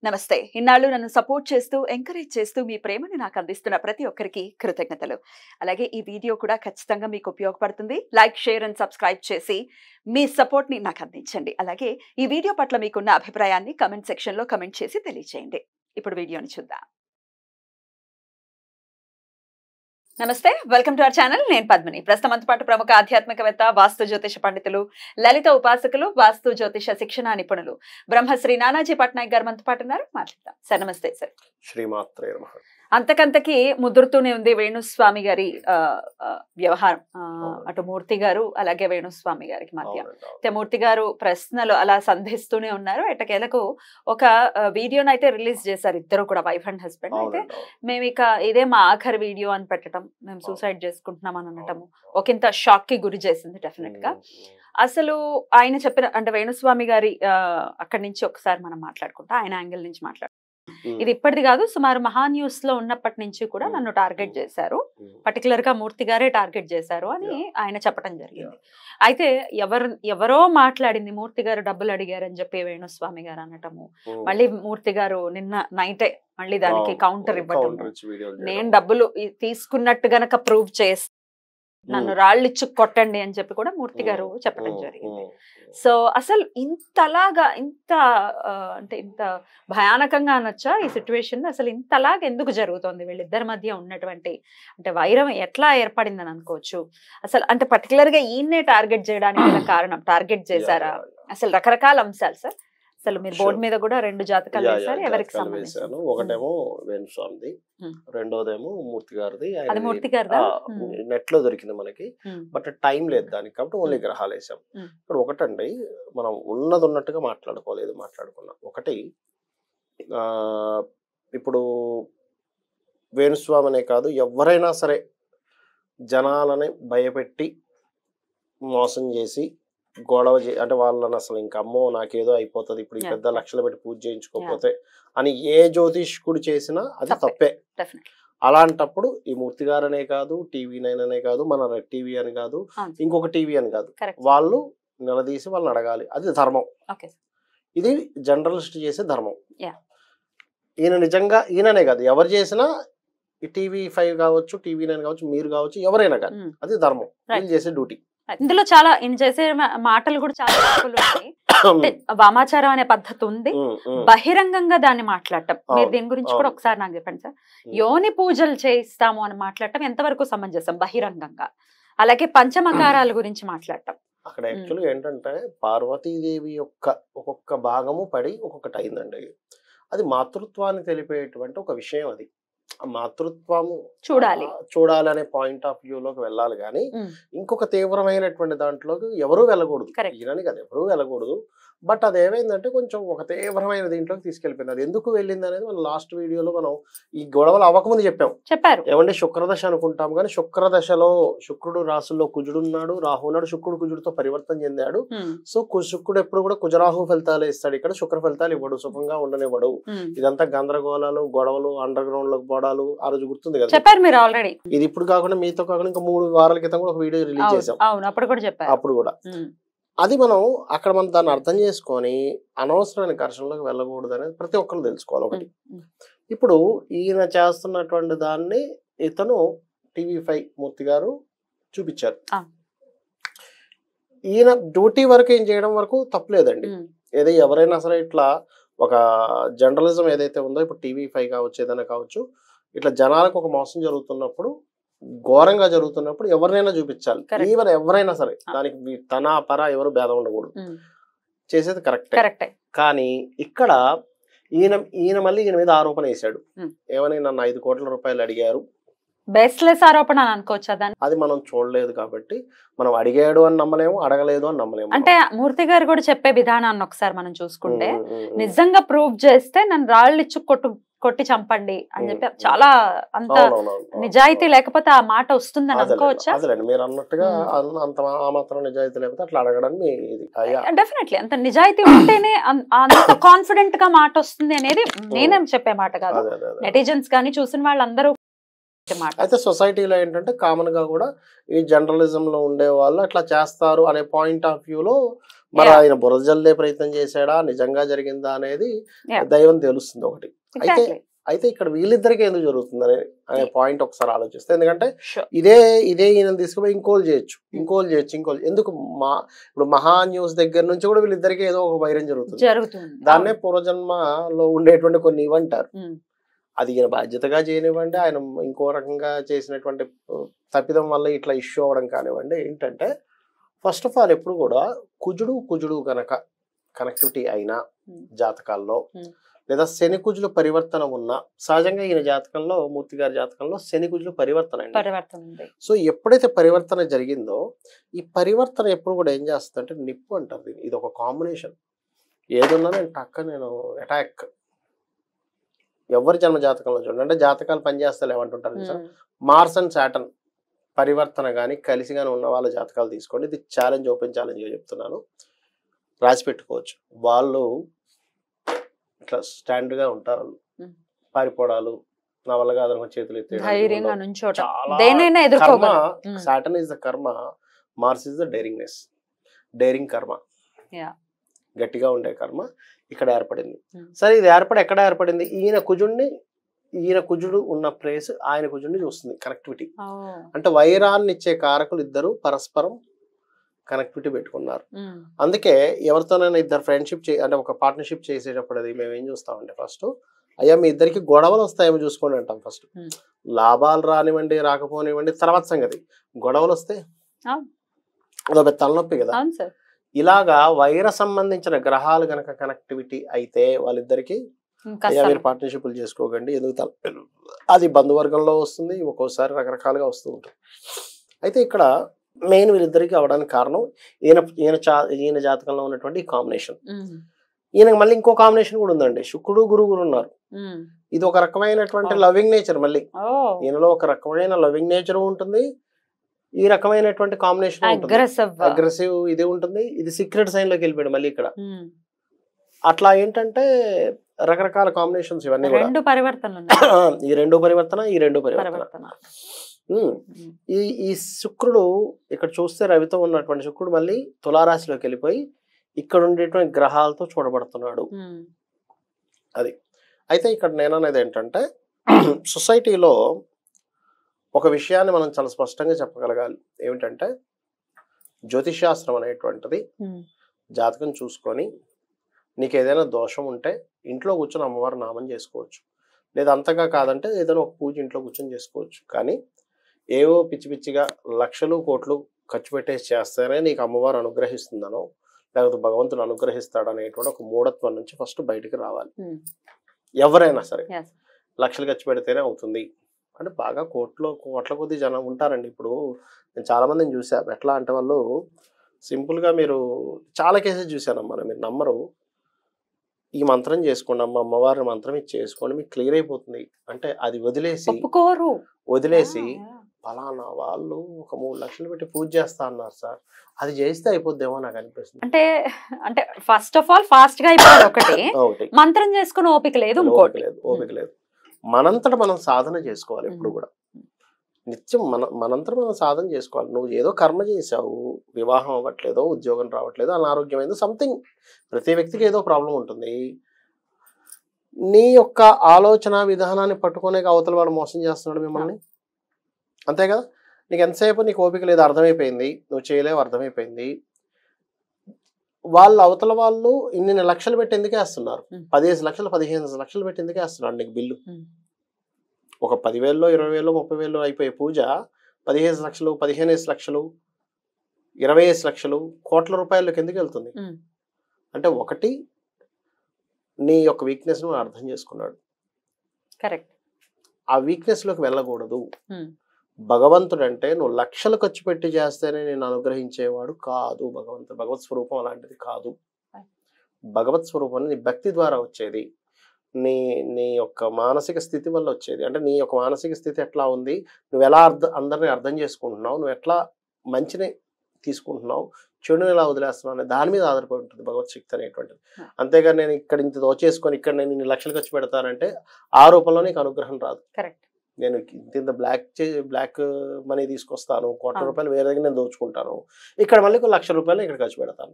నమస్తే. ఇన్నాళ్ళు నన్ను సపోర్ట్ చేస్తూ, ఎంకరేజ్ చేస్తూ మీ ప్రేమని నాకు అందిస్తున్న ప్రతి ఒక్కరికి కృతజ్ఞతలు. అలాగే ఈ వీడియో కూడా ఖచ్చితంగా మీకు ఉపయోగపడుతుంది. లైక్, షేర్ అండ్ సబ్స్క్రైబ్ చేసి మీ సపోర్ట్‌ని నాకు అందించండి. అలాగే ఈ వీడియో పట్ల మీకున్న అభిప్రాయాన్ని కామెంట్ సెక్షన్‌లో కామెంట్ చేసి తెలియజేయండి. ఇప్పుడు వీడియోని చూద్దాం. నమస్తే, వెల్కమ్ టు అవర్ ఛానల్. నేను పద్మిని. ప్రస్తుతం మనతో పాటు ప్రముఖ ఆధ్యాత్మికవేత్త, వాస్తు జ్యోతిష పండితులు, లలిత ఉపాసకులు, వాస్తు జ్యోతిష శిక్షణ నిపుణులు బ్రహ్మశ్రీ నానాజీ పట్నాయక్ గారు మనతో పాటు ఉన్నారు. మాట్లాడదాం సార్. నమస్తే సార్. శ్రీమాత్రే నమః. అంతకంతకి ముదురుతూనే ఉంది వేణుస్వామి గారి వ్యవహారం. అటు మూర్తి గారు అలాగే వేణుస్వామి గారికి మధ్య మూర్తి గారు ప్రశ్నలు అలా సంధిస్తూనే ఉన్నారు. ఎట్టకేలకు ఒక వీడియోని అయితే రిలీజ్ చేశారు ఇద్దరు కూడా, వైఫ్ అండ్ హస్బెండ్. అయితే మేము ఇక ఇదే మా ఆఖరి వీడియో అని పెట్టడం, మేము సూసైడ్ చేసుకుంటున్నాం అని అనటము ఒకంత షాక్ కి గురి చేసింది డెఫినెట్ గా. అసలు ఆయన చెప్పిన అంటే వేణుస్వామి గారి అక్కడి నుంచి ఒకసారి మనం మాట్లాడుకుంటాం, ఆయన యాంగిల్ నుంచి మాట్లాడుకుంటాం. ఇది ఇప్పటిది కాదు, సుమారు మహా న్యూస్ లో ఉన్నప్పటి నుంచి కూడా నన్ను టార్గెట్ చేశారు, పర్టికులర్ గా మూర్తి గారే టార్గెట్ చేశారు అని ఆయన చెప్పడం జరిగింది. అయితే ఎవరో మాట్లాడింది, మూర్తి గారు డబ్బులు అడిగారని చెప్పి వేణుస్వామి గారు అనటము, మళ్ళీ మూర్తి గారు నిన్న నైటే మళ్ళీ దానికి కౌంటర్ ఇవ్వటం, నేను డబ్బులు తీసుకున్నట్టు గనక ప్రూవ్ చేసి నన్ను రాళ్ళిచ్చు కొట్టండి అని చెప్పి కూడా మూర్తి గారు చెప్పడం జరిగింది. సో అసలు ఇంతలాగా అంటే ఇంత భయానకంగా అనొచ్చా ఈ సిచ్యువేషన్? అసలు ఇంతలాగా ఎందుకు జరుగుతోంది వీళ్ళిద్దరి మధ్య ఉన్నటువంటి అంటే వైరం ఎట్లా ఏర్పడిందని అనుకోవచ్చు? అసలు అంటే పర్టికులర్ గా ఈయన్నే టార్గెట్ చేయడానికి కారణం, టార్గెట్ చేశారా? అసలు రకరకాల అంశాలు సార్. అసలు మీరు బోర్డు మీద కూడా 2 జాతకాలు వేశారు, ఎవరికి సంబంధించాను? ఒకటేమో వేణుస్వామిది, రెండోదేమో మూర్తి గారిది. అది మూర్తి గారిదా? నెట్ లో దొరికింది మనకి, బట్ టైం లేదు దానికి, కాబట్టి ఓన్లీ గ్రహాలు వేసాం. ఇప్పుడు ఒకటండి, మనం ఉన్నది ఉన్నట్టుగా మాట్లాడుకోలేదు, మాట్లాడుకున్నాం. ఒకటి, ఇప్పుడు వేణుస్వామి అనే కాదు, ఎవరైనా సరే జనాలని భయపెట్టి మోసం చేసి గొడవ అంటే వాళ్ళని అసలు ఇంకా అమ్మో నాకేదో అయిపోతుంది ఇప్పుడు ఈ పెద్ద లక్షలు పెట్టి పూజ చేయించుకోకపోతే అని ఏ జ్యోతిష్కుడు చేసినా అది తప్పే. అలాంటప్పుడు ఈ మూర్తి గారనే కాదు, TV9 అనే కాదు, మన రెడ్ టీవీ అని కాదు, ఇంకొక టీవీ అని కాదు, వాళ్ళు నిలదీసి వాళ్ళని అడగాలి, అది ధర్మం. ఇది జర్నలిస్ట్ చేసే ధర్మం. ఈయన నిజంగా ఈయననే కాదు, ఎవరు చేసినా ఈ TV5 కావచ్చు, TV9 కావచ్చు, మీరు కావచ్చు, ఎవరైనా కాదు, అది ధర్మం, వీళ్ళు చేసే డ్యూటీ. ఇందులో చాలా ఈయన చేసే మాటలు కూడా చాలా ఉన్నాయి. వామాచారం అనే పద్ధతి ఉంది, బహిరంగంగా దాన్ని మాట్లాడటం. మీరు దీని గురించి కూడా ఒకసారి నాకు చెప్పండి సార్. యోని పూజలు చేయిస్తాము అని మాట్లాడటం ఎంతవరకు సమంజసం బహిరంగంగా? అలాగే పంచమకారాల గురించి మాట్లాడటం. అక్కడ యాక్చువల్గా ఏంటంటే పార్వతీదేవి యొక్క ఒక్కొక్క భాగము పడి ఒక్కొక్కటి అయిందండి. అది మాతృత్వాన్ని తెలిపేటువంటి ఒక విషయం. అది మాతృత్వము చూడాలి అనే పాయింట్ ఆఫ్ వ్యూలోకి వెళ్ళాలి, కానీ ఇంకొక తీవ్రమైనటువంటి దాంట్లోకి ఎవరూ వెళ్ళకూడదు. ఈయనని కదా ఎవరూ వెళ్ళకూడదు. బట్ అదేమైందంటే కొంచెం ఒక తీవ్రమైన దీంట్లోకి తీసుకెళ్ళిపోయినారు. ఎందుకు వెళ్ళింది అనేది మనం లాస్ట్ వీడియోలో మనం ఈ గొడవలు అవ్వకముందు చెప్పారు. ఏమంటే శుక్రదశ అనుకుంటాం, కానీ శుక్రదశలో శుక్రుడు రాసుల్లో కుజుడున్నాడు, రాహు ఉన్నాడు. శుక్రుడు కుజుడితో పరివర్తన చెందాడు. సో శుక్రుడు ఎప్పుడు కూడా కుజరాహు ఫలితాలు ఇస్తాడు, ఇక్కడ శుక్ర ఫలితాలు ఇవ్వడు, సుఖంగా ఉండనివ్వడు. ఇదంతా గందరగోళాలు, గొడవలు, అండర్ గ్రౌండ్ లోకి పోవడాలు. ఆ రోజు గుర్తుంది కదా చెప్పారు మీరు ఆల్రెడీ. ఇది ఇప్పుడు కాకుండా మీతో కాకుండా ఇంకా 3 వారాల క్రితం కూడా ఒక వీడియో రిలీజ్ చేసాం, అప్పుడు కూడా. అది మనం అక్కడ మనం దాన్ని అర్థం చేసుకొని అనవసరమైన ఘర్షణలోకి వెళ్ళకూడదు అనేది ప్రతి ఒక్కరు తెలుసుకోవాలి. ఒకటి, ఇప్పుడు ఈయన చేస్తున్నటువంటి దాన్ని ఇతను TV5 మూర్తి గారు చూపించారు. ఈయన డ్యూటీ వరకు ఏం చేయడం వరకు తప్పలేదండి. ఏదో ఎవరైనా సరే ఇట్లా ఒక జర్నలిజం ఏదైతే ఉందో, ఇప్పుడు TV5 కావచ్చు, ఏదైనా కావచ్చు, ఇట్లా జనాలకు ఒక మోసం జరుగుతున్నప్పుడు, ఘోరంగా జరుగుతున్నప్పుడు ఎవరినైనా చూపించాలి. ఈవెన్ ఎవరైనా సరే, దానికి తన పర ఎవరు భేదం ఉండకూడదు, చేసేది కరెక్టే. కానీ ఇక్కడ ఈయన మళ్ళీ ఈయన మీద ఆరోపణ వేశాడు. ఏమని, నన్ను 5 కోట్ల రూపాయలు అడిగారు. బేస్లెస్ ఆరోపణ అనుకోవచ్చా దాన్ని? అది మనం చూడలేదు కాబట్టి మనం అడిగాడు అని నమ్మలేము, అడగలేదు అని నమ్మలేము. అంటే మూర్తి గారు కూడా చెప్పే విధానాన్ని ఒకసారి మనం చూసుకుంటే, నిజంగా ప్రూవ్ చేస్తే నన్ను రాళ్ళు ఇచ్చి కొట్టి చంపండి అని చెప్పి చాలా అంత నిజాయితీ లేకపోతే ఆ మాట వస్తుందని అనుకోవచ్చా? అదేలేండి, మీరు అన్నట్టుగా అంత ఆ మాత్రం నిజాయితీ లేకపోతే అట్లా అడగడానికి డెఫినెట్లీ అంత నిజాయితీ ఉంటేనే అంత కాన్ఫిడెంట్ గా మాట వస్తుంది అనేది నేనేం చెప్పే మాట కాదు. నెటిజన్స్ కానీ చూసిన వాళ్ళందరూ అయితే సొసైటీలో ఏంటంటే కామన్ గా కూడా ఈ జర్నలిజం లో ఉండే వాళ్ళు అట్లా చేస్తారు అనే పాయింట్ ఆఫ్ వ్యూలో మరి ఆయన బురద జల్లే ప్రయత్నం చేశాడా, నిజంగా జరిగిందా అనేది దైవం తెలుస్తుంది ఒకటి. అయితే ఇక్కడ వీళ్ళిద్దరికి ఎందుకు జరుగుతుంది అనే పాయింట్ ఒకసారి ఆలోచిస్తే, ఎందుకంటే ఇదే ఈయన తీసుకుపోయి ఇంకోలు చేయొచ్చు. ఎందుకు ఇప్పుడు మహా న్యూస్ దగ్గర నుంచి కూడా వీళ్ళిద్దరికి ఏదో ఒక వైరం జరుగుతుంది. దాన్నే పూర్వజన్మలో ఉండేటువంటి కొన్ని ఇవ్వంటారు. అది ఈయన బాధ్యతగా చేయనివ్వండి, ఆయన ఇంకో రకంగా చేసినటువంటి తప్పిదం వల్ల ఇట్లా ఇష్యూ అవ్వడం కానివ్వండి. ఏంటంటే ఫస్ట్ ఆఫ్ ఆల్ ఎప్పుడు కూడా కుజుడు గనక కనెక్టివిటీ అయినా జాతకాల్లో, లేదా శని కుజుల పరివర్తన ఉన్న, సహజంగా ఈయన జాతకంలో, మూర్తి గారి జాతకంలో శని కుజులు పరివర్తన. సో ఎప్పుడైతే పరివర్తన జరిగిందో, ఈ పరివర్తన ఎప్పుడు కూడా ఏం చేస్తుందంటే నిప్పు అంటారు. ఇది ఒక కాంబినేషన్. ఏదున్నా నేను అటాక్. ఎవరి జన్మ జాతకంలో చూడండి, అంటే జాతకాలు పనిచేస్తాయి ఏమంటుంటారు సార్, మార్స్ అండ్ సాటర్న్ పరివర్తన కానీ కలిసి కానీ ఉన్న వాళ్ళ జాతకాలు తీసుకోండి. ఇది ఓపెన్ ఛాలెంజ్గా చెప్తున్నాను, రాసి పెట్టుకోవచ్చు. వాళ్ళు ఇట్లా స్టాండ్గా ఉంటారు, పారిపోవడాలు, నా వల్ల కాదు చేతులు ఎత్తే, సాటర్న్ ఇస్ ద కర్మ, మార్స్ ఇస్ ద డేరింగ్ కర్మ, గట్టిగా ఉండే కర్మ ఇక్కడ ఏర్పడింది. సరే, ఇది ఎక్కడ ఏర్పడింది? ఈయన కుజుడు ఉన్న ప్లేస్ ఆయన కుజుడిని చూస్తుంది. కనెక్టివిటీ అంటే వైరాన్ని ఇచ్చే కారకులు ఇద్దరు పరస్పరం కనెక్టివిటీ పెట్టుకున్నారు. అందుకే ఎవరితోనైనా ఇద్దరు ఫ్రెండ్షిప్ అంటే ఒక పార్ట్నర్షిప్ చేసేటప్పుడు అది మేము ఏం చూస్తామంటే, ఫస్ట్ అయ్యా మీ ఇద్దరికి గొడవలు వస్తాయేమో చూసుకోండి అంటాం. ఫస్ట్ లాభాలు రానివ్వండి, రాకపోనివ్వండి, తర్వాత సంగతి. గొడవలు వస్తే అదొక తలనొప్పి కదా. ఇలాగా వైర సంబంధించిన గ్రహాలు గనక కనెక్టివిటీ అయితే వాళ్ళిద్దరికి మీరు పార్ట్నర్షిప్లు చేసుకోకండి. ఎందుకు అది బంధువర్గంలో వస్తుంది, ఒక్కోసారి రకరకాలుగా వస్తూ ఉంటుంది. అయితే ఇక్కడ మెయిన్ వీళ్ళిద్దరికి అవడానికి కారణం ఈయన జాతకంలో ఉన్నటువంటి కాంబినేషన్. ఈయనకి మళ్ళీ ఇంకో కాంబినేషన్ కూడా ఉందండి, శుక్రుడు గురువు ఉన్నారు. ఇది ఒక రకమైనటువంటి లవింగ్ నేచర్. మళ్ళీ ఈయనలో ఒక రకమైన లవింగ్ నేచర్ ఉంటుంది, ఈ రకమైనటువంటి కాంబినేషన్ అగ్రెసివ్ ఇది ఉంటుంది. ఇది సీక్రెట్ సైన్ లోకి వెళ్ళిపోయాడు మళ్ళీ ఇక్కడ. అట్లా ఏంటంటే రకరకాల కాంబినేషన్స్ ఇవన్నీ కూడా, ఈ రెండు పరివర్తన. ఈ శుక్రుడు ఇక్కడ చూస్తే రవితో ఉన్నటువంటి శుక్రుడు మళ్ళీ తులారాశిలోకి వెళ్ళిపోయి ఇక్కడ ఉండేటువంటి గ్రహాలతో చూడబడుతున్నాడు. అది అయితే ఇక్కడ నేననేది ఏంటంటే, సొసైటీలో ఒక విషయాన్ని మనం చాలా స్పష్టంగా చెప్పగలగాలి. ఏమిటంటే, జ్యోతిషాస్త్రం అనేటువంటిది జాతకం చూసుకొని నీకు ఏదైనా దోషం ఉంటే ఇంట్లో కూర్చొని అమ్మవారి నామం చేసుకోవచ్చు, లేదా అంతగా కాదంటే ఏదైనా ఒక పూజ ఇంట్లో కూర్చొని చేసుకోవచ్చు. కానీ ఏవో పిచ్చి పిచ్చిగా లక్షలు కోట్లు ఖర్చు పెట్టేసి చేస్తేనే నీకు అమ్మవారు అనుగ్రహిస్తుందనో, లేకపోతే భగవంతుడు అనుగ్రహిస్తాడు అనేటువంటి ఒక మూఢత్వం నుంచి ఫస్ట్ బయటికి రావాలి. ఎవరైనా సరే లక్షలు ఖర్చు పెడితేనే అవుతుంది అంటే, బాగా కోట్ల కొద్ది జనం ఉంటారండి. ఇప్పుడు నేను చాలా మందిని చూసా. ఎట్లా అంటే వాళ్ళు సింపుల్గా, మీరు చాలా కేసెస్ చూశానమ్మా, మీరు నమ్మరు. ఈ మంత్రం చేసుకోండి అమ్మ, అమ్మవారి మంత్రం ఇది చేసుకోండి, మీకు క్లియర్ అయిపోతుంది అంటే అది వదిలేసి ఫలానా వాళ్ళు ఒక 3 లక్షలు పెట్టి పూజ చేస్తా అన్నారు సార్, అది చేస్తే అయిపోద్దేమో నాకు అనిపిస్తుంది. అంటే ఫస్ట్ ఆఫ్ ఆల్ ఫాస్ట్ గా అయిపోయింది ఒకటి, మంత్రం చేసుకుని ఓపిక లేదు. మనంతట మనం సాధన చేసుకోవాలి. ఎప్పుడు కూడా నిత్యం మనంతట మనం సాధన చేసుకోవాలి. నువ్వు ఏదో కర్మ చేసావు, వివాహం అవ్వట్లేదో, ఉద్యోగం రావట్లేదో, అనారోగ్యమైందో, సంథింగ్, ప్రతి వ్యక్తికి ఏదో ప్రాబ్లం ఉంటుంది. నీ యొక్క ఆలోచన విధానాన్ని పట్టుకునే అవతల వాడు మోసం చేస్తున్నాడు మిమ్మల్ని, అంతే కదా. నీకు ఎంతసేపు నీకు ఓపిక లేదు, అర్థమైపోయింది, నువ్వు చేయలేవు, అర్థమైపోయింది. అవతల వాళ్ళు ఇన్ని లక్షలు పెట్టి ఎందుకు వేస్తున్నారు, 15 లక్షలు 15 లక్షలు పెట్టి ఎందుకు వేస్తున్నారు నీకు బిల్లు. ఒక 10,000, 20,000, 30,000 అయిపోయే పూజ 15 లక్షలు, 15 లక్షలు, 20 లక్షలు, కోట్ల రూపాయలకి ఎందుకు వెళ్తుంది అంటే, ఒకటి నీ యొక్క వీక్నెస్ ను అర్థం చేసుకున్నాడు. కరెక్ట్. ఆ వీక్నెస్ లోకి వెళ్ళకూడదు. భగవంతుడు అంటే నువ్వు లక్షలు ఖర్చు పెట్టి చేస్తేనే నేను అనుగ్రహించేవాడు కాదు. భగవత్ స్వరూపం అలాంటిది కాదు. భగవత్ స్వరూపం నీ భక్తి ద్వారా వచ్చేది, నీ యొక్క మానసిక స్థితి వల్ల వచ్చేది. అంటే నీ యొక్క మానసిక స్థితి ఎట్లా ఉంది, నువ్వు ఎలా అందరినీ అర్థం చేసుకుంటున్నావు, నువ్వు ఎట్లా మంచిని తీసుకుంటున్నావు, చెడుని ఎలా వదిలేస్తున్నావు అనే దాని మీద ఆధారపడి ఉంటుంది భగవత్ శక్తి అనేటువంటిది. అంతేగాని నేను ఇక్కడ ఇంత దోచేసుకొని ఇక్కడ నేను ఇన్ని లక్షలు ఖర్చు పెడతానంటే ఆ రూపంలో నీకు అనుగ్రహం రాదు. కరెక్ట్. నేను ఇంత బ్లాక్ మనీ తీసుకొస్తాను, ₹1,00,00,000 వేరే దగ్గర నేను దోచుకుంటాను, ఇక్కడ మళ్ళీ ₹1,00,000 ఇక్కడ ఖర్చు పెడతాను,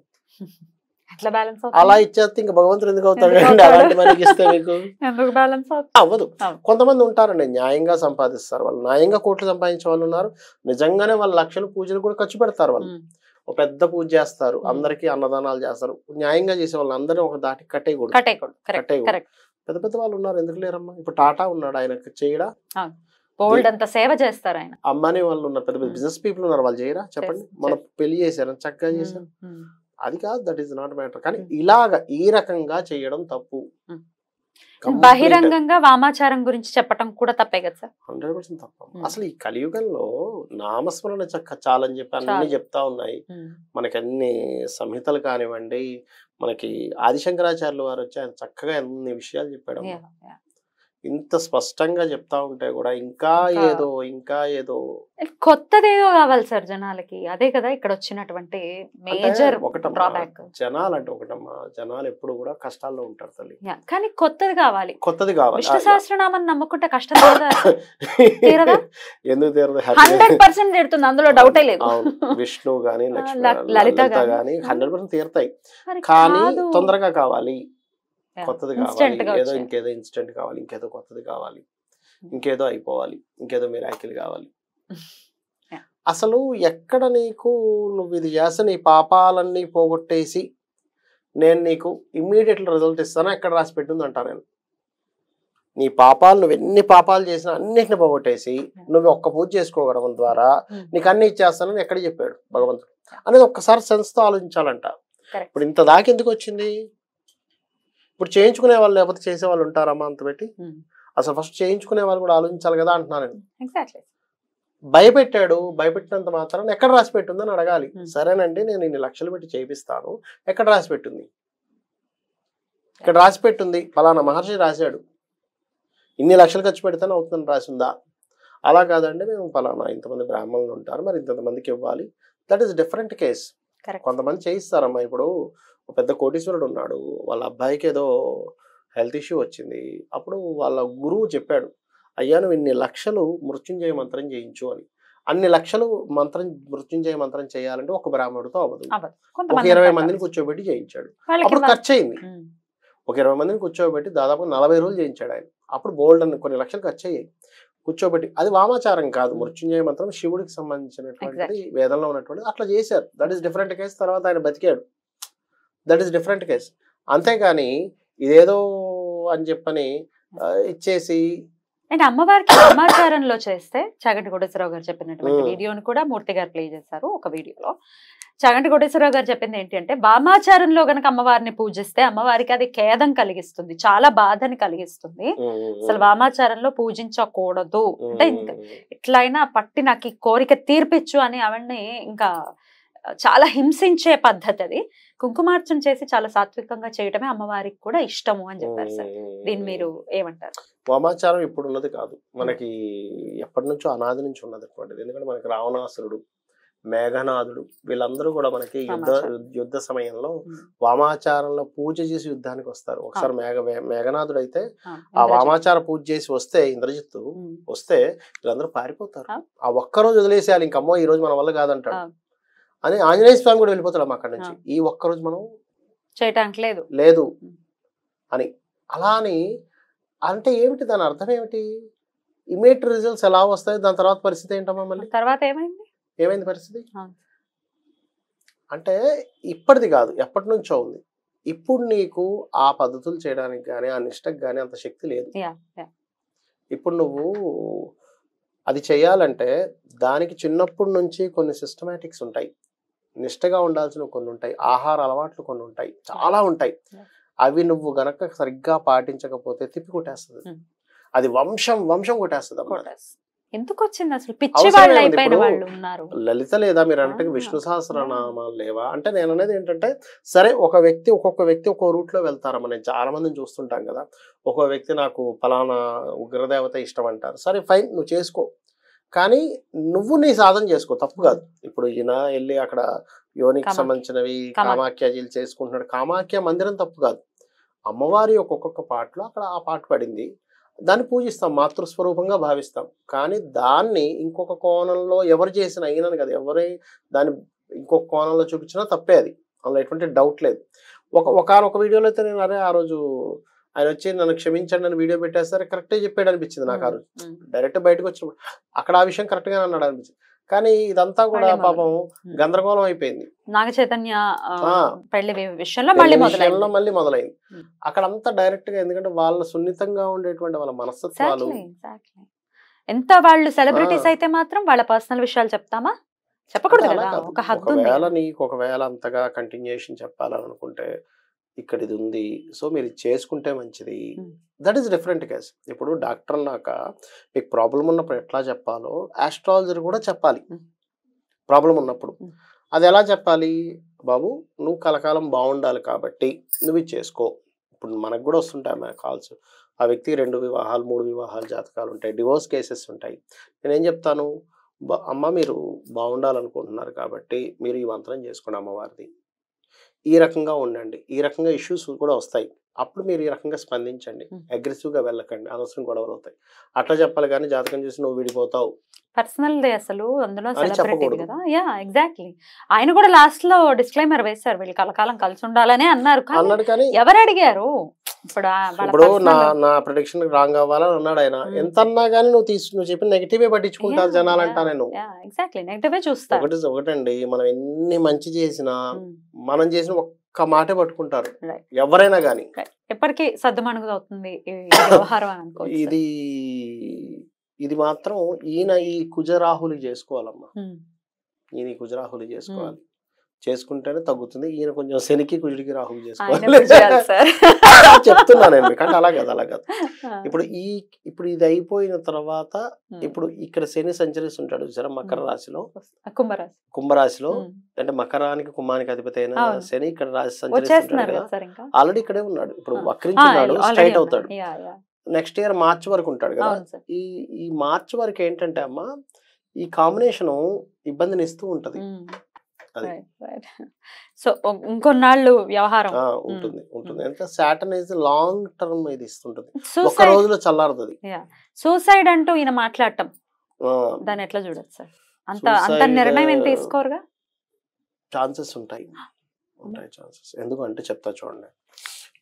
ఎట్లా బ్యాలెన్స్ అలా ఇచ్చేస్తే ఇంకా భగవంతుడు ఎందుకు అవుతాడు అండి అలాంటి మనకి ఇస్తే మీకు అవ్వదు. కొంతమంది ఉంటారండి న్యాయంగా సంపాదిస్తారు, వాళ్ళు న్యాయంగా కోట్లు సంపాదించే వాళ్ళు ఉన్నారు, నిజంగానే వాళ్ళ లక్షలు పూజలు కూడా ఖర్చు పెడతారు, వాళ్ళు ఒక పెద్ద పూజ చేస్తారు, అందరికీ అన్నదానాలు చేస్తారు, న్యాయంగా చేసే వాళ్ళు అందరూ ఒక దాటి కట్టేయకూడదు. పెద్ద పెద్ద వాళ్ళు ఉన్నారు, ఎందుకు లేరమ్మా? ఇప్పుడు టాటా ఉన్నాడు, ఆయనకు చేయడా? సేవ చేస్తారు ఆయన. అమ్మాని వాళ్ళు ఉన్నారు, పెద్ద పెద్ద బిజినెస్ పీపుల్ ఉన్నారు, వాళ్ళు చేయరా చెప్పండి? మనం పెళ్లి చేశారు, చక్కగా చేశారు, అది కాదు, దట్ ఈస్ నాట్ మ్యాటర్. కానీ ఇలాగ ఈ రకంగా చేయడం తప్పు. బహిరంగంగా వామాచారం గురించి చెప్పడం కూడా తప్పే కదా సార్? 100% తప్ప. అసలు ఈ కలియుగంలో నామస్మరణ చాలని చెప్పి అన్ని చెప్తా ఉన్నాయి మనకి, అన్ని సంహితలు కానివ్వండి, మనకి ఆదిశంకరాచార్యులు వారు వచ్చి ఆయన చక్కగా అన్ని విషయాలు చెప్పాడు. ఇంత స్పష్టంగా చెప్తా ఉంటే కూడా ఇంకా ఏదో కొత్తదేదో కావాలి సార్ జనాలకి. అదే కదా ఇక్కడ వచ్చినటువంటి మేజర్ డ్రాబ్యాక్. జనాలు అంటే ఒకటమ్మా, జనాలు ఎప్పుడు కూడా కష్టాల్లో ఉంటారు తల్లి, కానీ కొత్తది కావాలి. విష్ణు సహస్రనామాన్ని నమ్ముకుంటే కష్టం తీరదా? ఎందుకు తీరదు? 100% తీరుతుంది, అందులో డౌటే లేదు. విష్ణు గాని లలిత గాని 100% తీరుతాయి, కానీ తొందరగా కావాలి, కొత్తది కావాలి, ఇంకేదో ఇన్స్టెంట్ కావాలి, ఇంకేదో కొత్తది కావాలి, ఇంకేదో అయిపోవాలి, ఇంకేదో మిరాకిల్ కావాలి. అసలు ఎక్కడ నీకు నువ్వు ఇది చేస్తే నీ పాపాలన్నీ పోగొట్టేసి నేను నీకు ఇమ్మీడియట్ రిజల్ట్ ఇస్తాను ఎక్కడ రాసి పెట్టింది అంటా నేను. నీ పాపాలు నువ్వు ఎన్ని పాపాలు చేసినా అన్నిటిని పోగొట్టేసి నువ్వు ఒక్క పూజ చేసుకోవడం ద్వారా నీకు అన్ని ఇచ్చేస్తానని ఎక్కడ చెప్పాడు భగవంతుడు అనేది ఒక్కసారి సెన్స్తో ఆలోచించాలంట. ఇప్పుడు ఇంత దాకా ఎందుకు వచ్చింది? ఇప్పుడు చేయించుకునే వాళ్ళు లేకపోతే చేసే వాళ్ళు ఉంటారమ్మా అంత పెట్టి? అసలు ఫస్ట్ చేయించుకునే వాళ్ళు కూడా ఆలోచించాలి కదా అంటున్నాను నేను. భయపెట్టాడు, భయపెట్టినంత మాత్రం ఎక్కడ రాసి పెట్టుందని అడగాలి. సరేనండి నేను ఇన్ని లక్షలు పెట్టి చేయిస్తాను, ఎక్కడ రాసి పెట్టుంది? ఇక్కడ రాసి పెట్టుంది, ఫలానా మహర్షి రాశాడు, ఇన్ని లక్షలు ఖర్చు పెడితేనే అవుతుందని రాసిందా? అలా కాదండి మేము ఫలానా ఇంతమంది బ్రాహ్మణులు ఉంటారు, మరి ఇంతమందికి ఇవ్వాలి, దట్ ఈస్ డిఫరెంట్ కేస్. కొంతమంది చేయిస్తారమ్మా. ఇప్పుడు పెద్ద కోటీశ్వరుడు ఉన్నాడు, వాళ్ళ అబ్బాయికి ఏదో హెల్త్ ఇష్యూ వచ్చింది, అప్పుడు వాళ్ళ గురువు చెప్పాడు, అయ్యా నువ్వు ఇన్ని లక్షలు మృత్యుంజయ మంత్రం చేయించు అని. అన్ని లక్షలు మృత్యుంజయ మంత్రం చేయాలంటే ఒక బ్రాహ్మణుడితో అవ్వదు, ఒక 20 మందిని కూర్చోబెట్టి చేయించాడు, అప్పుడు ఖర్చు అయింది. ఒక 20 మందిని కూర్చోబెట్టి దాదాపు 40 రోజులు చేయించాడు ఆయన, అప్పుడు బోల్డ్ అని కొన్ని లక్షలు ఖర్చు అయ్యాయి కూర్చోబెట్టి. అది వామాచారం కాదు, మృత్యుంజయ మంత్రం శివుడికి సంబంధించినటువంటి వేదంలో ఉన్నటువంటి అట్లా చేశారు, దట్ ఈస్ డిఫరెంట్ కేసు. తర్వాత ఆయన బతికాడు, దట్ ఈస్ డిఫరెంట్ కేసు. అంతేగాని ఇదేదో అని చెప్పని ఇచ్చేసి అంటే అమ్మవారికి వామాచారంలో చేస్తే చాగంటి కోటేశ్వరరావు గారు చెప్పినటువంటి వీడియోని కూడా మూర్తి గారు ప్లే చేశారు. ఒక వీడియోలో చాగంటి కోటేశ్వరరావు గారు చెప్పింది ఏంటి అంటే, వామాచారంలో గనక అమ్మవారిని పూజిస్తే అమ్మవారికి అది ఖేదం కలిగిస్తుంది, చాలా బాధని కలిగిస్తుంది, అసలు వామాచారంలో పూజించకూడదు, అంటే ఎట్లయినా పట్టి నాకు ఈ కోరిక తీర్పిచ్చు అని ఆవిడ్ని ఇంకా చాలా హింసించే పద్ధతి అది. కుంకుమార్చన చేసి చాలా సాత్వికంగా చేయటమే అమ్మవారికి కూడా ఇష్టము అని చెప్పారు సార్. దీన్ని మీరు ఏమంటారు? వామాచారం ఇప్పుడు ఉన్నది కాదు, మనకి ఎప్పటి నుంచో అనాది నుంచి ఉన్నది అటువంటిది. ఎందుకంటే మనకి రావణాసురుడు, మేఘనాథుడు, వీళ్ళందరూ కూడా మనకి యుద్ధ సమయంలో వామాచారంలో పూజ చేసి యుద్ధానికి వస్తారు. ఒకసారి మేఘనాథుడు అయితే ఆ వామాచార పూజ చేసి వస్తే, ఇంద్రజిత్తు వస్తే వీళ్ళందరూ పారిపోతారు. ఆ ఒక్కరోజు వదిలేసేయాలి, ఇంకమ్మో ఈ రోజు మన వల్ల కాదంటాడు అని ఆంజనేయ స్వామి కూడా వెళ్ళిపోతాడు అక్కడ నుంచి, ఈ ఒక్కరోజు మనం చేయటానికి లేదు అని. అలా అని అంటే ఏమిటి దాని అర్థం ఏమిటి? ఇమీడియట్ రిజల్ట్స్ ఎలా వస్తాయి, దాని తర్వాత పరిస్థితి ఏంటమ్మా? మళ్ళీ తర్వాత ఏమైంది పరిస్థితి అంటే ఇప్పటిది కాదు, ఎప్పటి నుంచో ఉంది. ఇప్పుడు నీకు ఆ పద్ధతులు చేయడానికి కానీ ఆ నిష్టకు కానీ అంత శక్తి లేదు. ఇప్పుడు నువ్వు అది చేయాలంటే దానికి చిన్నప్పటి నుంచి కొన్ని సిస్టమాటిక్స్ ఉంటాయి, నిష్టగా ఉండాల్సిన కొన్ని ఉంటాయి, ఆహార అలవాట్లు కొన్ని ఉంటాయి, చాలా ఉంటాయి. అవి నువ్వు గనక సరిగ్గా పాటించకపోతే తిప్పి కొట్టేస్తుంది, అది వంశం కొట్టేస్తుంది. ఎందుకు వచ్చింది అసలు? పిచ్చి వాళ్ళు అయిపోయిన వాళ్ళు ఉన్నారు. లలిత లేదా మీరు అంటే విష్ణు సహస్రనామాలు లేవా అంటే, నేను అనేది ఏంటంటే, సరే ఒక్కొక్క వ్యక్తి ఒక్కో రూట్ లో వెళ్తారమ్మా. నేను చాలా మందిని చూస్తుంటాం కదా, ఒక్కో వ్యక్తి నాకు ఫలానా ఉగ్రదేవత ఇష్టం అంటారు, సరే ఫైన్ నువ్వు చేసుకో, కానీ నువ్వు నీ సాధన చేసుకో, తప్పు కాదు. ఇప్పుడు ఈయన వెళ్ళి అక్కడ యోనికి సంబంధించినవి కామాఖ్యాజీలు చేసుకుంటున్నాడు, కామాఖ్య మందిరం తప్పు కాదు. అమ్మవారి ఒక్కొక్క పాటలో అక్కడ ఆ పాట పడింది, దాన్ని పూజిస్తాం, మాతృస్వరూపంగా భావిస్తాం. కానీ దాన్ని ఇంకొక కోణంలో ఎవరు చేసిన అయినను కదా, ఎవరి దాన్ని ఇంకొక కోణంలో చూపించినా తప్పే అది, అందులో ఎటువంటి డౌట్ లేదు. ఒకానొక వీడియోలో అయితే నేను అరే ఆ రోజు ఆయన వచ్చి నన్ను క్షమించండి అని వీడియో పెట్టేస్తారు, కరెక్టే చెప్పాడు అనిపించింది నాకు. ఆ రోజు డైరెక్ట్ బయటకు వచ్చినప్పుడు అక్కడ ఆ విషయం కరెక్ట్ గా అన్నాడు అనిపించింది. కానీ ఇదంతా కూడా పాపం గందరగోళం అయిపోయింది. నాగ చైతన్య పెళ్లి విషయంలో మళ్ళీ మొదలైంది. అక్కడ అంతా డైరెక్ట్ గా, ఎందుకంటే వాళ్ళ సున్నితంగా ఉండేటువంటి వాళ్ళ మనస్తత్వాలు. ఎంత వాళ్ళు సెలబ్రిటీస్ అయితే మాత్రం వాళ్ళ పర్సనల్ విషయాలు చెప్తామా? చెప్పకూడదు కదా, ఒక హద్దు ఉంది. నీకు ఒకవేళ అంతగా కంటిన్యూషన్ చెప్పాలని అనుకుంటే ఇక్కడ ఇది ఉంది, సో మీరు చేసుకుంటే మంచిది. That is different case. ఇప్పుడు డాక్టర్ అన్నాక మీకు ప్రాబ్లం ఉన్నప్పుడు ఎట్లా చెప్పాలో ఆస్ట్రాలజర్ కూడా చెప్పాలి. ప్రాబ్లం ఉన్నప్పుడు అది ఎలా చెప్పాలి? బాబు నువ్వు కలకాలం బాగుండాలి కాబట్టి నువ్వు ఇది చేసుకో. ఇప్పుడు మనకు కూడా వస్తుంటాయి మన కాల్స్, ఆ వ్యక్తికి 2 వివాహాలు 3 వివాహాలు జాతకాలు ఉంటాయి, డివోర్స్ కేసెస్ ఉంటాయి. నేనేం చెప్తాను, అమ్మ మీరు బాగుండాలనుకుంటున్నారు కాబట్టి మీరు ఈ మంత్రం చేసుకోండి అమ్మవారిది, ఈ రకంగా ఉండండి, ఈ రకంగా ఇష్యూస్ కూడా వస్తాయి, అప్పుడు మీరు ఈ రకంగా స్పందించండి, అగ్రెసివ్గా వెళ్ళకండి, అనవసరం గొడవలు అవుతాయి, అట్లా చెప్పాలి. కానీ జాతకం చూసి నువ్వు విడిపోతావు పర్సనల్ డే అసలు అందులో సెలబ్రిటీ కదా. Yeah exactly. ఆయన కూడా లాస్ట్ లో డిస్క్లైమర్ వేశారు, వీళ్ళు కలకాలం కలిసి ఉండాలని అన్నారు. కానీ ఎవరు అడిగారు? ఇప్పుడు నా ప్రెడిక్షన్ రాంగ్ అవ్వాలని అన్నాడు ఆయన. ఎంత అన్నా కానీ నువ్వు చెప్పిన నెగిటివే పట్టించుకుంటారు జనాలంటా. నేను ఎగ్జాక్ట్లీ నెగిటివే చూస్తా. ఒకటండి, మనం ఎన్ని మంచి చేసినా మనం చేసిన ఒక్క మాటే పట్టుకుంటారు ఎవరైనా గానీ. ఎప్పటికీ సద్దుమణుగు అవుతుంది వ్యవహారం అని అనుకోవచ్చు. ఇది మాత్రం ఈయన ఈ కుజరాహులు చేసుకోవాలమ్మా. ఈయన ఈ కుజరాహులు చేసుకోవాలి, చేసుకుంటేనే తగ్గుతుంది. ఈయన కొంచెం శనికి కుజుడికి రాహులు చేసుకోవాలి చెప్తున్నా నేను మీకు. అంటే అలా కాదు. ఇప్పుడు ఇది అయిపోయిన తర్వాత ఇప్పుడు ఇక్కడ శని సంచరిస్తుంటాడు చూసారా మకర రాశిలో, కుంభరాశిలో. అంటే మకరానికి కుంభానికి అధిపతి అయిన శని ఇక్కడ రాశి సంచరిస్తుంటాడు కదా, ఆల్రెడీ ఇక్కడే ఉన్నాడు. ఇప్పుడు వక్రించున్నాడు, స్ట్రైట్ అవుతాడు. నెక్స్ట్ ఇయర్ మార్చ్ వరకు ఉంటాడు కదా. ఈ మార్చ్ వరకు ఏంటంటే అమ్మా ఈ కాంబినేషన్ ఇబ్బందిని ఇస్తూ ఉంటది. సో ఇంకొన్నాళ్ళు వ్యవహారం ఉంటుంది. ఎంత సాటర్న్ ఇస్ లాంగ్ టర్మ్ ఇది ఇస్తుంటది, ఒక రోజులో చల్లారుతుంది. సూసైడ్ అంటూ ఈయన మాట్లాడటం, దాన్ని ఎట్లా చూడొచ్చు సార్? అంత నిర్ణయం ఏం తీసుకోరుగా? ఛాన్సెస్ ఉంటాయి ఛాన్సెస్. ఎందుకంటే చెప్తా చూడండి,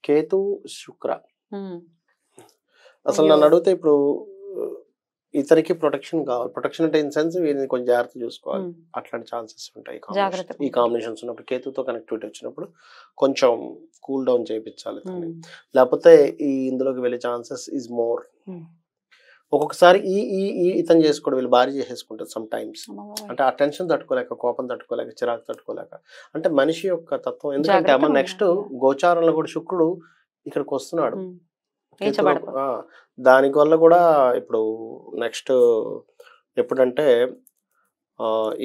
కేతు శుక్ర. అసలు నన్ను అడిగితే ఇప్పుడు ఇతనికి ప్రొటెక్షన్ కావాలి. ప్రొటెక్షన్ అంటే ఇన్ సెన్స్ వీరిని కొంచెం జాగ్రత్త చూసుకోవాలి. అట్లాంటి ఛాన్సెస్ ఉంటాయి ఈ కాంబినేషన్స్ ఉన్నప్పుడు. కేతుతో కనెక్టివిటీ వచ్చినప్పుడు కొంచెం కూల్ డౌన్ చేయించాలి, లేకపోతే ఇందులోకి వెళ్ళే ఛాన్సెస్ ఈజ్ మోర్. ఒక్కొక్కసారి ఇతను చేసుకోవడం వీళ్ళు భార్య చేసేసుకుంటారు సమ్ టైమ్స్. అంటే ఆ టెన్షన్ తట్టుకోలేక, కోపం తట్టుకోలేక, చిరాకు తట్టుకోలేక. అంటే మనిషి యొక్క తత్వం. ఎందుకంటే అమ్మ నెక్స్ట్ గోచారంలో కూడా శుక్రుడు ఇక్కడికి వస్తున్నాడు. దానివల్ల కూడా ఇప్పుడు నెక్స్ట్ ఎప్పుడంటే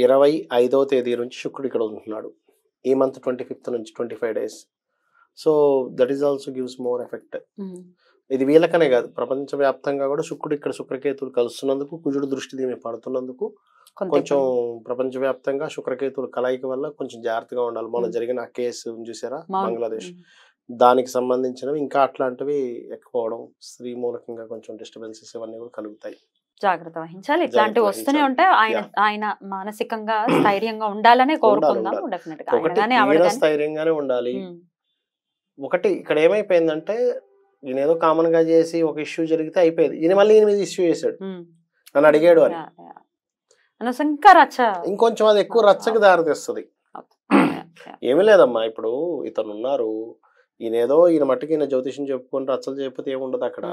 25వ తేదీ నుంచి శుక్రుడు ఇక్కడ ఉంటున్నాడు. ఈ మంత్ 25th నుంచి 25 days. So that is also gives more effect. ఇది వీళ్ళకనే కాదు, ప్రపంచవ్యాప్తంగా కూడా శుక్రుడు ఇక్కడ శుక్రకేతువులు కలుస్తున్నందుకు, కుజుడు దృష్టి దీని పడుతున్నందుకు కొంచెం ప్రపంచవ్యాప్తంగా శుక్రకేతువుల కలయిక వల్ల కొంచెం జాగ్రత్తగా ఉండాలి. మొన్న జరిగిన ఆ కేసు చూసారా బంగ్లాదేశ్, దానికి సంబంధించినవి ఇంకా అట్లాంటివి ఎక్కువడం, స్త్రీ మూలకంగా కొంచెం డిస్టర్బెన్సెస్ ఇవన్నీ కూడా కలుగుతాయి. జాగ్రత్త వహించాలి. ఇట్లాంటివి వస్తూనే ఉంటాయి. ఆయన మానసికంగా స్థైర్యంగా ఉండాలనే కోరుకుందాం. స్థైర్యంగానే ఉండాలి. ఒకటి ఇక్కడ ఏమైపోయిందంటే ఈయన ఏదో కామన్ గా చేసి ఒక ఇష్యూ జరిగితే అయిపోయింది, ఈయన మళ్ళీ ఈయన మీద ఇష్యూ చేశాడు, నన్ను అడిగాడు అని. ఇంకొంచెం అది ఎక్కువ రచ్చకి దారితీస్తుంది. ఏమీ లేదమ్మా, ఇప్పుడు ఇతను ఉన్నారు, ఈయన మట్టుకి ఈయన జ్యోతిషం చెప్పుకొని రచ్చలు చెప్పితే ఏముండదు అక్కడ.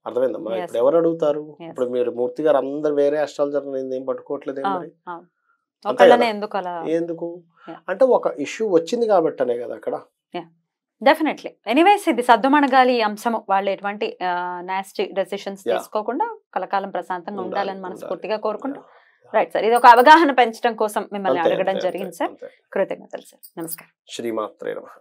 అర్థమైందమ్మా? ఇప్పుడు ఎవరు అడుగుతారు? ఇప్పుడు మీరు మూర్తి గారు అందరు వేరే అస్ట్రాలజర్ ఏం పట్టుకోవట్లేదు ఎందుకు అంటే ఒక ఇష్యూ వచ్చింది కాబట్టనే కదా అక్కడ. డెఫినెట్లీ. ఎనీవేస్ ఇది సద్దుమణగాలి అంశము. వాళ్ళు ఎటువంటి నాస్టీ డెసిషన్స్ తీసుకోకుండా కలకాలం ప్రశాంతంగా ఉండాలని మనస్ఫూర్తిగా కోరుకుంటూ. రైట్ సార్, ఇది ఒక అవగాహన పెంచడం కోసం మిమ్మల్ని అడగడం జరిగింది సార్. కృతజ్ఞతలు సార్. నమస్కారం. శ్రీమాత్రే నమః.